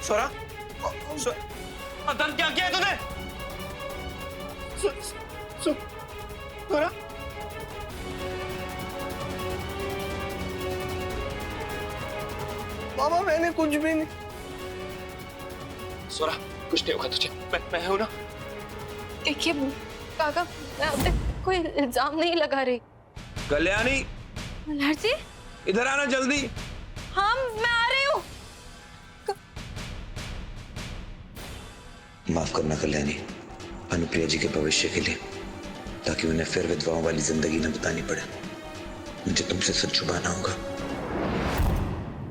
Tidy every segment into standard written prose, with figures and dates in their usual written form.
स्वरा, अतन क्या किया है तूने? स्वरा, बाबा मैंने कुछ भी नहीं। स्वरा, कुछ नहीं होगा तुझे, मैं हूं ना। देखिए काका, मैं आप पे कोई इल्जाम नहीं लगा रही। कल्याणी, मल्हार जी। इधर आना जल्दी। हाँ मैं आ रही हूँ। माफ करना कल्याणी, अनुप्रिया जी के भविष्य के लिए, ताकि उन्हें फिर विधवाओं वाली जिंदगी न बितानी पड़े। मुझे तुमसे सच छुपाना होगा।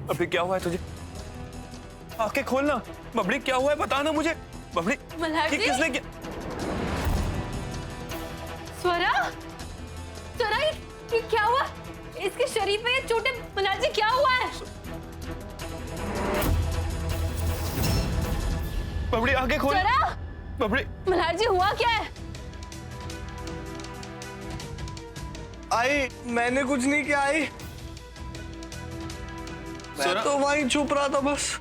अभी क्या हुआ है तुझे? आंखें खोलना। बबली क्या हुआ है बताना मुझे। बबली, मल्हार जी। किसने किया? स्वरा, स्वरा ये क्या हुआ? इसके शरीर पे ये चोटें। मल्हार जी क्या हुआ है? बबली आंखें खोल। स्वरा, बबली, मल्हार जी हुआ क्या है? आई, मैंने कुछ नहीं किया आई। मैं तो वहीं छुप रहा था बस।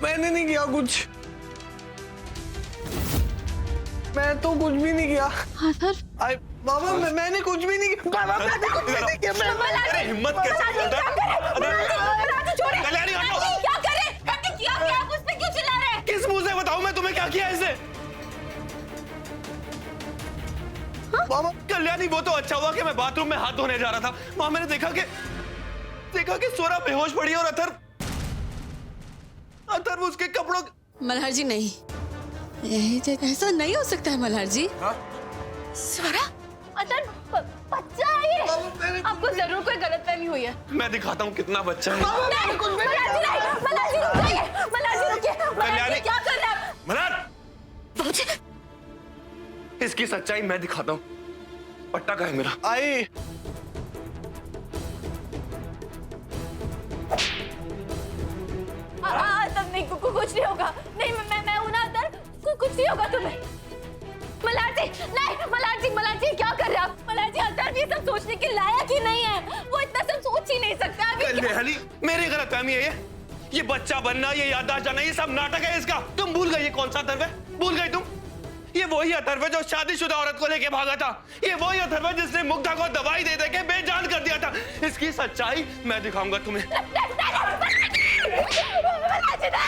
मैंने नहीं किया कुछ। मैं तो कुछ भी नहीं किया। आई बाबा, मैंने कुछ भी नहीं किया। बाबा मैंने कुछ भी नहीं किया। अरे हिम्मत कैसे बोलता है? कल्याणी हटो। क्या कर रहे? क्या किया? आप उस पे क्यों चिल्ला रहे हैं? किस मुंह से बताऊं मैं तुम्हें क्या किया इसे? बाबा कल्याणी, वो तो अच्छा हुआ कि मैं बाथरूम में हाथ धोने जा रहा था। वहां मैंने देखा कि स्वरा बेहोश पड़ी और अथर्व उसके कपड़ों। मल्हार जी नहीं, ऐसा नहीं हो सकता है मल्हार जी। स्वरा, अतन बच्चा है ये। आपको जरूर कोई गलतफहमी हुई है। मैं दिखाता हूँ कितना बच्चा है। नहीं, मल्हार जी नहीं, मल्हार जी रुक जाइए। मल्हार जी रुकिए। मल्हार जी क्या कर रहे हैं आप? मल्हार, इसकी सच्चाई मैं दिखाता हूँ। पट्टा का है मेरा। आई तब नहीं, कुछ नहीं होगा। नहीं मैं हूं ना अतर, कुछ नहीं होगा तुम्हें। मल्हार जी नहीं, मल्हार जी क्या कर रहे हैं आप? मल्हार जी, अतर ये सब सोचने के लायक ही नहीं है। वो इतना सब सोच ही नहीं सकता। कल्याणी, मेरी गलतफहमी है ये बच्चा बनना, ये याददाश्त जाना, ये सब नाटक है इसका। तुम भूल गई ये कौन सा अथर्व है? भूल गई तुम? ये वही अथर्व है जो शादीशुदा औरत को लेके भागा था। ये वही अथर्व है जिसने मुग्धा को दवाई दे दे के बेजान कर दिया था। इसकी सच्चाई मैं दिखाऊंगा तुम्हें।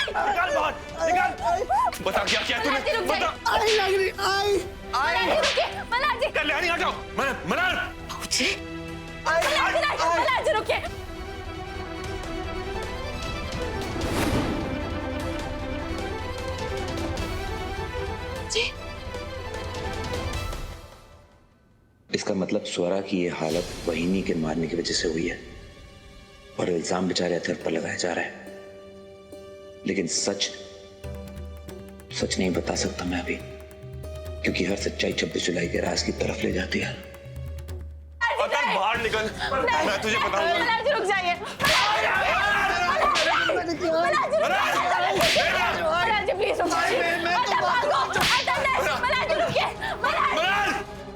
निकाल बाहर, निकाल। बता क्या किया तूने? बता। आई लग रही। मल्हार जी, कल्याणी हटाओ। मल्हार, मल्हार जी रुकिए। जी, इसका मतलब स्वरा की ये हालत वहीनी के मारने की वजह से हुई है और इल्जाम बेचारे अथर्व पर लगाया जा रहा है। लेकिन सच नहीं बता सकता मैं अभी, क्योंकि हर सच्चाई 26 जुलाई के राज की तरफ ले जाती है। अथर्व बाहर निकल, मैं तुझे बताऊंगा। मल्हार जी रुक जाइए। मल्हार जी प्लीज रुक जाइए। मल्हार जी रुकिए।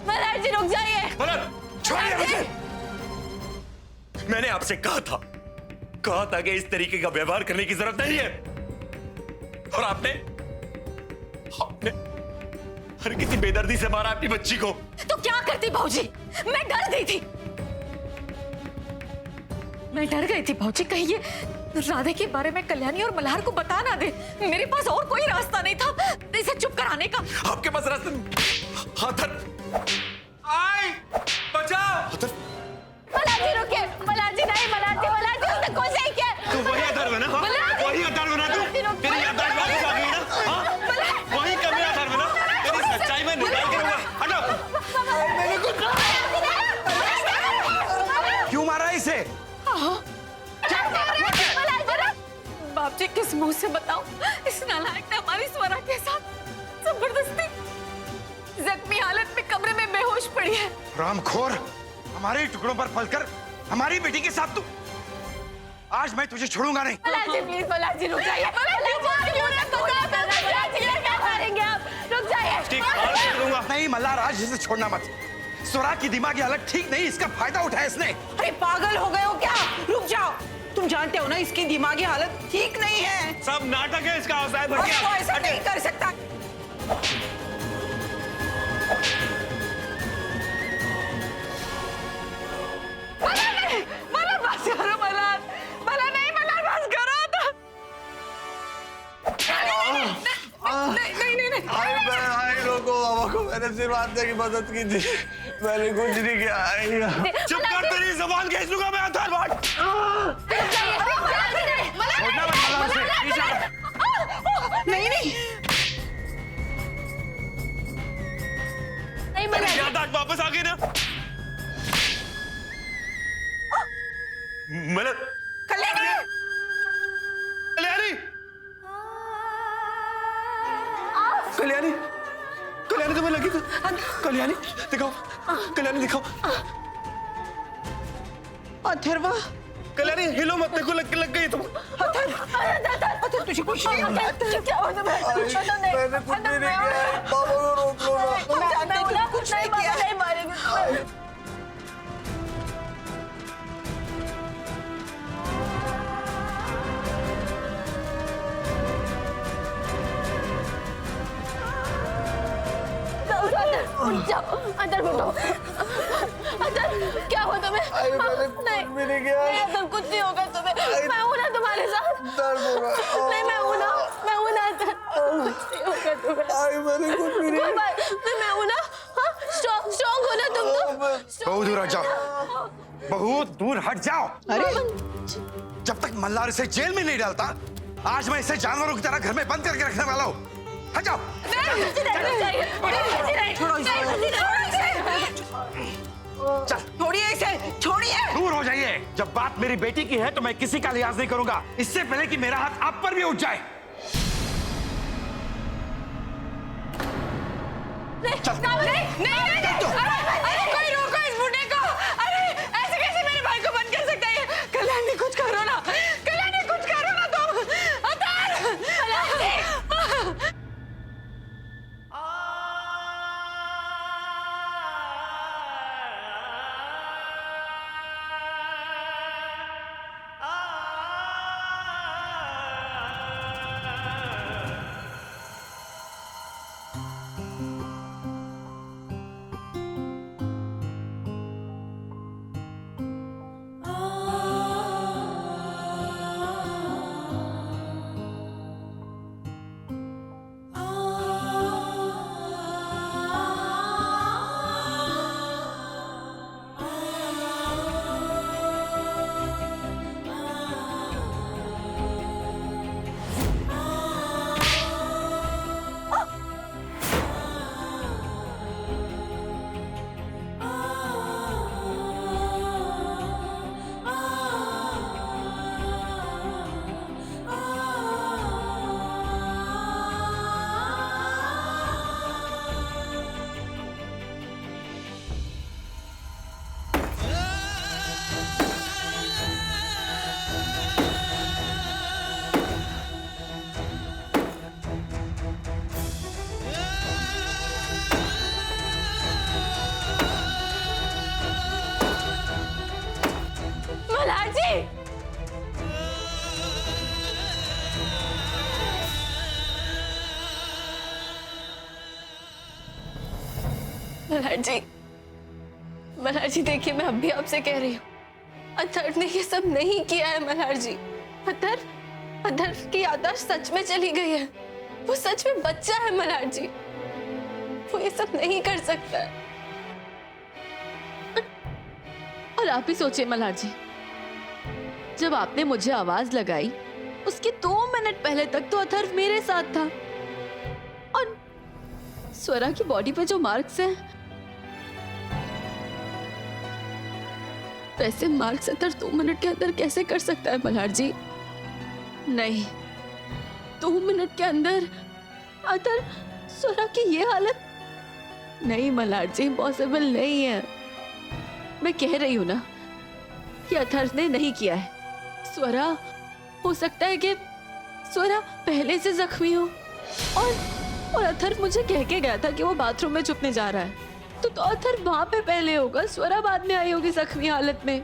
मल्हार जी रुक जाइए। छोड़िए मुझे। मैंने आपसे कहा था कि इस तरीके का व्यवहार करने की जरूरत नहीं है। और आपने हर किसी बेदर्दी से मारा अपनी बच्ची को। तो क्या करती भाऊजी? मैं डर गई थी। भाऊजी, कहीं ये राधे के बारे में कल्याणी और मल्हार को बता ना दे। मेरे पास और कोई रास्ता नहीं था इसे चुप कराने का। आपके पास रास्ता? आई बचाओ। मल्हार जी रुकिए। मल्हार जी नहीं, मल्हार जी उसने कुछ नहीं किया। तू वही अथर्व है ना? वही अथर्व है ना तू? तेरी याददाश्त वापस आ गई ना? हाँ? वही कमी अथर्व है ना? तेरी सच्चाई में निकाल के रहूंगा। हटो। मैंने कुछ। क्यों मारा इसे? बाप जी, किस मुंह से बताऊं? इस नालायक ने हमारी स्वरा के साथ जबरदस्ती जख्मी हालत में कमरे में बेहोश पड़ी है। रामखोर, हमारे टुकड़ों पर पलकर हमारी बेटी के साथ तू। आज मैं तुझे छोड़ूंगा नहीं। मल्हार जी प्लीज, मल्हार जी रुक जाइए। क्या करेंगे आप? रुक जाइए। नहीं मल्हार, आज इसे छोड़ना मत। स्वरा की दिमागी हालत ठीक नहीं, इसका फायदा उठाया इसने। अरे पागल हो गए हो क्या? रुक जाओ। तुम जानते हो ना इसकी दिमागी हालत ठीक नहीं है। सब नाटक है इसका। साहब और हटिए। वो ऐसा नहीं कर सकता। मला बस करो मला नहीं बस करो नहीं आई लोगों, बाबा को मैंने सिर्फ आत्या की मदद की थी, मैंने कुछ नहीं किया। चुप कर, तेरी जुबान खींच लूंगा मैं अथर्व। नहीं याददाश्त वापस आ गई ना? मतलब कल्याणी, कल्याणी, कल्याणी तुम्हें लगी तो? कल्याणी दिखाओ, कल्याणी दिखाओ। अथर्वा, कल्याणी हिलो मत, देखो लग गई तुम। अथर्व तुझे कुछ नहीं होगा। क्या हो तुम्हें? कुछ तो नहीं। मैंने कुछ भी नहीं किया, बाबा को रोक लो ना। तुम जानते हो तुम कुछ नहीं किया। नहीं मारेगी। अंदर बैठो। अंदर क्या हो तुम्हें? मैंने कुछ भी नहीं किया। अंदर कुछ नहीं होगा तुम्हें। मैं हूं ना तुम्हारे साथ। दर्द हो रहा है। नहीं मैं हूं ना अंदर। कुछ नहीं होगा तुम्हें। मैंने कुछ भी नहीं। कोई बात नहीं, मैं हूं ना। स्ट्रॉन्ग हो ना तुम तो। बहुत दूर हट जाओ, बहुत दूर हट जाओ। अरे जब तक मल्हार इसे जेल में नहीं डालता, आज मैं इसे जानवरों की तरह घर में बंद करके रखने वाला हूँ। हट जाओ। चल छोड़िए इसे, छोड़िए। दूर हो जाइए। जब बात मेरी बेटी की है तो मैं किसी का लिहाज नहीं करूंगा, इससे पहले कि मेरा हाथ आप पर भी उठ जाए। नहीं, अरे कोई रोको इस बूढ़े को। अरे ऐसे कैसे मेरे भाई को बंद कर सकता है? कल्याणी कुछ करो ना, कल्याणी कुछ करो ना तुम। मल्हार जी देखिए, मैं अब भी आपसे कह रही हूँ, अथर्व ने ये सब नहीं किया है। मल्हार जी, अथर्व की याददाश्त सच में चली गई है। वो सच में बच्चा है मल्हार जी, वो ये सब नहीं कर सकता है। और आप ही सोचिए मल्हार जी, जब आपने मुझे आवाज लगाई उसके 2 मिनट पहले तक तो अथर्व मेरे साथ था, और स्वरा की बॉडी पे जो मार्क्स हैं, वैसे मार्क्स अथर्व 2 मिनट के अंदर कैसे कर सकता है मल्हार जी? नहीं, 2 मिनट के अंदर अथर्व स्वरा की ये हालत, नहीं मल्हार जी, पॉसिबल नहीं है। मैं कह रही हूं ना कि अथर्व ने नहीं किया है। स्वरा, हो सकता है कि स्वरा पहले से जख्मी हो, और अथर्व मुझे कह के गया था कि वो बाथरूम में छुपने जा रहा है, तो अथर्व वहां पे पहले होगा, स्वरा बाद में आई होगी जख्मी हालत में।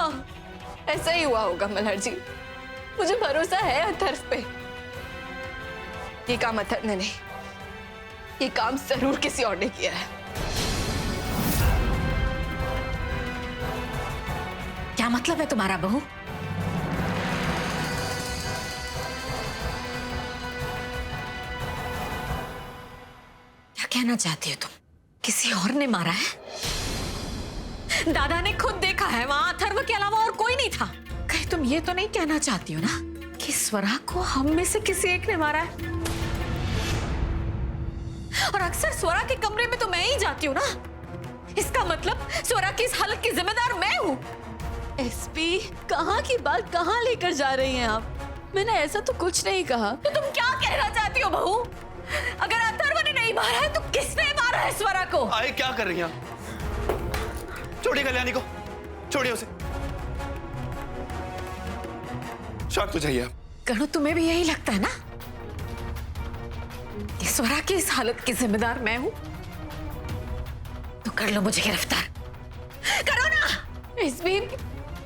हाँ, ऐसा ही हुआ होगा मल्हार जी। मुझे भरोसा है अथर्व पे। ये काम अथर्व ने नहीं, ये काम जरूर किसी और ने किया है। क्या मतलब है तुम्हारा बहू? क्या कहना चाहती हो तुम? किसी और ने मारा है? दादा ने खुद देखा है, वहां अथर्व के अलावा और कोई नहीं था। कहीं तुम ये तो नहीं कहना चाहती हो ना कि स्वरा को हम में से किसी एक ने मारा है? और अक्सर स्वरा के कमरे में तो मैं ही जाती हूँ ना। इसका मतलब स्वरा की इस हालत की जिम्मेदार मैं हूँ। एसपी, कहाँ की बात कहाँ लेकर जा रही हैं आप? मैंने ऐसा तो कुछ नहीं कहा। तो तुम क्या कहना चाहती हो बहू? अगर अथर्व ने नहीं मारा है तो किसने मारा है स्वरा को? आए क्या कर रही हैं? छोड़िए कल्याणी को, छोड़िए उसे। शौक तो चाहिए। कहो तुम्हें भी यही लगता है ना कि स्वरा की इस हालत की जिम्मेदार मैं हूं? तो कर लो मुझे गिरफ्तार, करो ना। एसपी,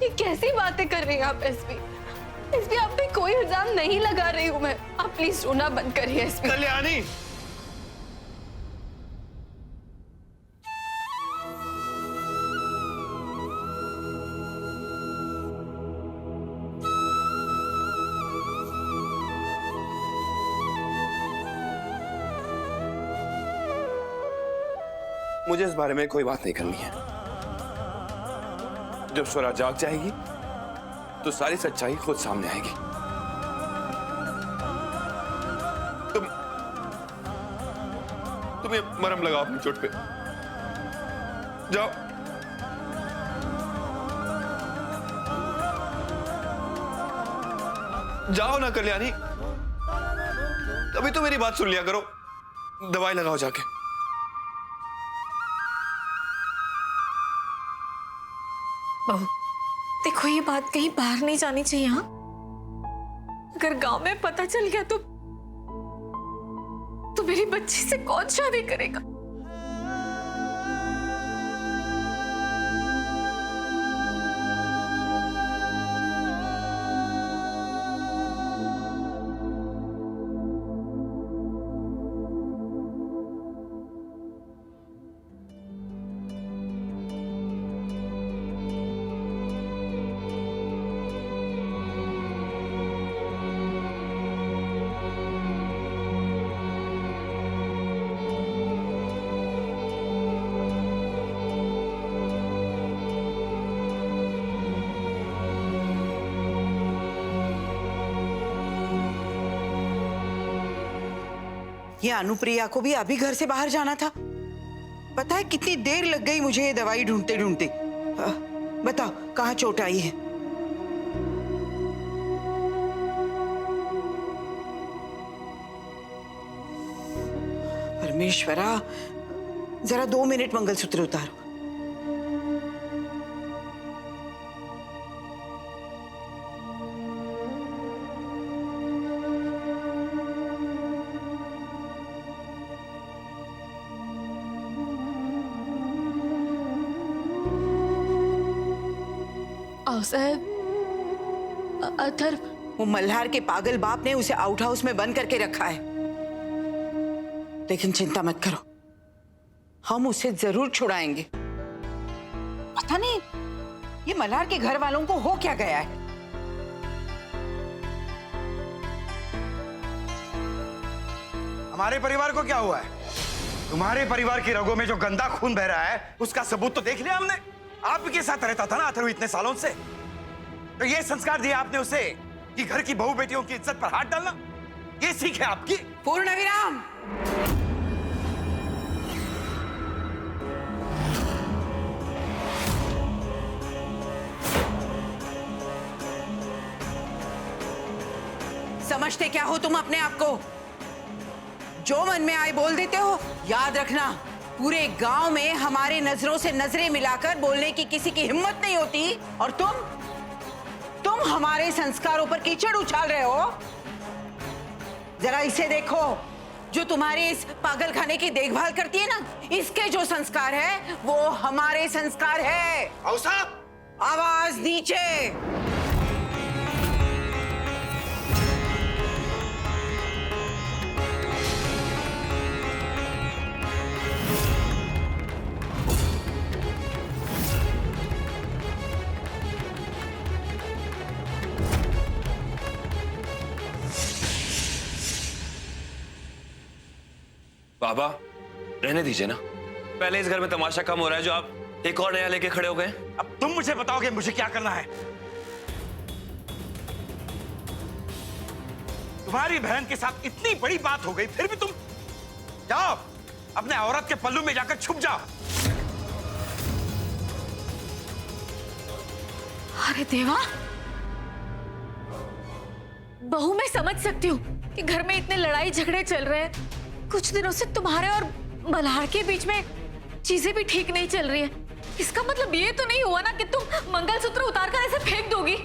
ये कैसी बातें कर रही हैं आप एसपी? एसपी, आप पे कोई इल्जाम नहीं लगा रही हूँ मैं। आप प्लीज रोना बंद करिए एसपी। कल्याणी, मुझे इस बारे में कोई बात नहीं करनी है। जब स्वरा जाग जाएगी तो सारी सच्चाई खुद सामने आएगी। तुम ये मरहम लगाओ अपनी चोट पे। जाओ। जाओ ना कल्याणी, अभी तो मेरी बात सुन लिया करो। दवाई लगाओ जाके। बहू, देखो ये बात कहीं बाहर नहीं जानी चाहिए। हाँ, अगर गांव में पता चल गया तो मेरी बच्ची से कौन शादी करेगा? ये अनुप्रिया को भी अभी घर से बाहर जाना था। पता है कितनी देर लग गई मुझे ये दवाई ढूंढते ढूंढते। बताओ कहाँ चोट आई है? परमेश्वरा, जरा 2 मिनट मंगलसूत्र उतारो। साहब, अथर्व, वो मल्हार के पागल बाप ने उसे आउट हाउस में बंद करके रखा है। लेकिन चिंता मत करो, हम उसे जरूर छुड़ाएंगे। पता नहीं ये मल्हार के घर वालों को हो क्या गया है। हमारे परिवार को क्या हुआ है? तुम्हारे परिवार की रगों में जो गंदा खून बह रहा है उसका सबूत तो देख लिया हमने। आपके साथ रहता था ना अथर्व इतने सालों से, तो ये संस्कार दिया आपने उसे कि घर की बहू बेटियों की इज्जत पर हाथ डालना, ये सीख है आपकी। पूर्ण विराम। समझते क्या हो तुम अपने आप को? जो मन में आए बोल देते हो। याद रखना, पूरे गांव में हमारे नजरों से नजरें मिलाकर बोलने की किसी की हिम्मत नहीं होती। और तुम हमारे संस्कारों पर कीचड़ उछाल रहे हो। जरा इसे देखो, जो तुम्हारे इस पागलखाने की देखभाल करती है ना, इसके जो संस्कार है वो हमारे संस्कार है। भाऊ साहब, आवाज नीचे। बाबा रहने दीजिए ना, पहले इस घर में तमाशा कम हो रहा है जो आप एक और नया लेके खड़े हो गए। अब तुम मुझे बताओगे मुझे क्या करना है? तुम्हारी बहन के साथ इतनी बड़ी बात हो गई, फिर भी तुम जाओ अपने औरत के पल्लू में जाकर छुप जाओ। अरे देवा, बहू मैं समझ सकती हूँ कि घर में इतने लड़ाई झगड़े चल रहे हैं। कुछ दिनों से तुम्हारे और मल्हार के बीच में चीजें भी ठीक नहीं चल रही है। इसका मतलब ये तो नहीं हुआ ना कि तुम मंगलसूत्र उतारकर ऐसे फेंक दोगी?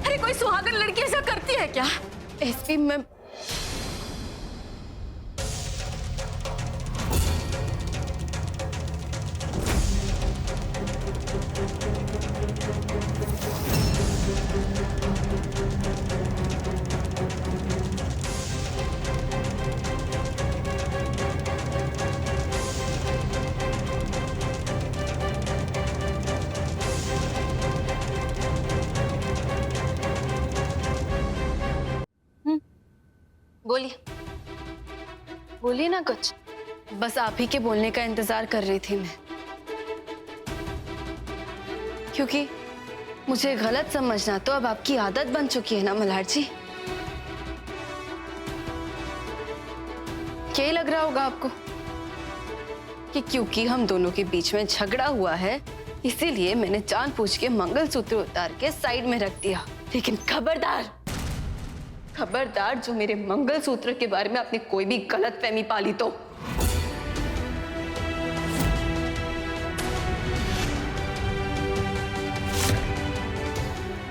अरे कोई सुहागन लड़की ऐसा करती है क्या? एसपी मैं बोलिए बोलिए ना कुछ। बस आप ही के बोलने का इंतजार कर रही थी मैं, क्योंकि मुझे गलत समझना तो अब आपकी आदत बन चुकी है ना मल्हार जी। क्या लग रहा होगा आपको कि क्योंकि हम दोनों के बीच में झगड़ा हुआ है इसीलिए मैंने जानबूझ के मंगलसूत्र उतार के साइड में रख दिया। लेकिन खबरदार खबरदार, जो मेरे मंगलसूत्र के बारे में आपने कोई भी गलतफहमी पाली तो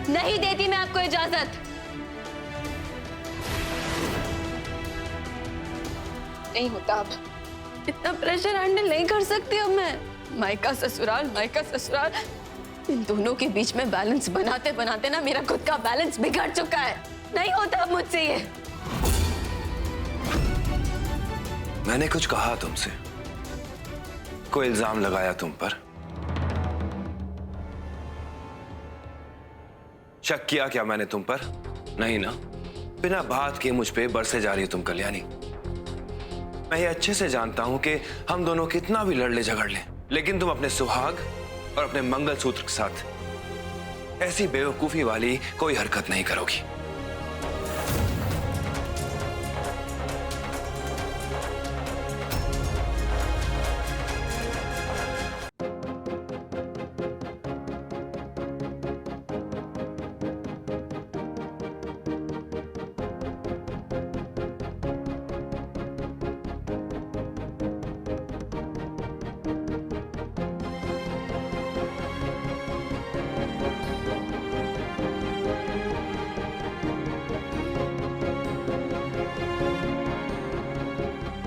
नहीं देती मैं आपको इजाजत। नहीं होता अब, इतना प्रेशर हैंडल नहीं कर सकती अब मैं। मायका ससुराल, इन दोनों के बीच में बैलेंस बनाते बनाते ना मेरा खुद का बैलेंस बिगड़ चुका है। नहीं होता अब मुझसे ये। मैंने कुछ कहा तुमसे? कोई इल्जाम लगाया तुम पर? शक किया क्या मैंने तुम पर? नहीं ना। बिना बात के मुझ पे बरसे जा रही हो तुम कल्याणी। मैं ये अच्छे से जानता हूं कि हम दोनों कितना भी लड़ ले झगड़ ले, लेकिन तुम अपने सुहाग और अपने मंगलसूत्र के साथ ऐसी बेवकूफी वाली कोई हरकत नहीं करोगी।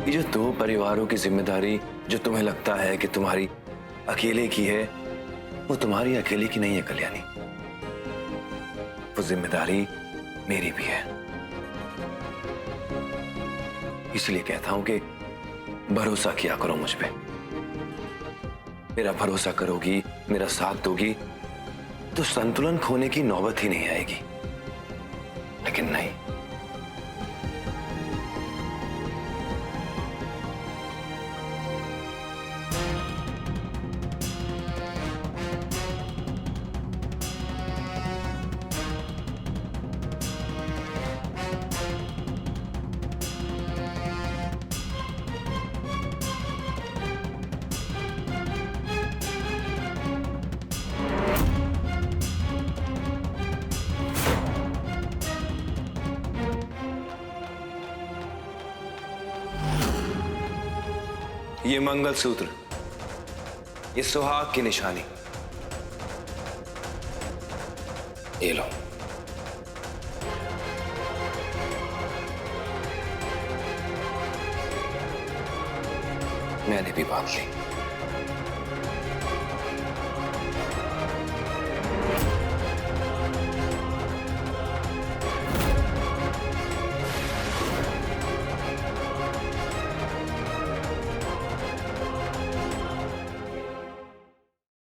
ये जो दो परिवारों की जिम्मेदारी जो तुम्हें लगता है कि तुम्हारी अकेले की है, वो तुम्हारी अकेले की नहीं है कल्याणी। वो जिम्मेदारी मेरी भी है। इसलिए कहता हूं कि भरोसा किया करो मुझ पे। मेरा भरोसा करोगी, मेरा साथ दोगी, तो संतुलन खोने की नौबत ही नहीं आएगी। लेकिन नहीं, ये मंगलसूत्र, ये सुहाग की निशानी, ये लो। मैंने भी बात ली।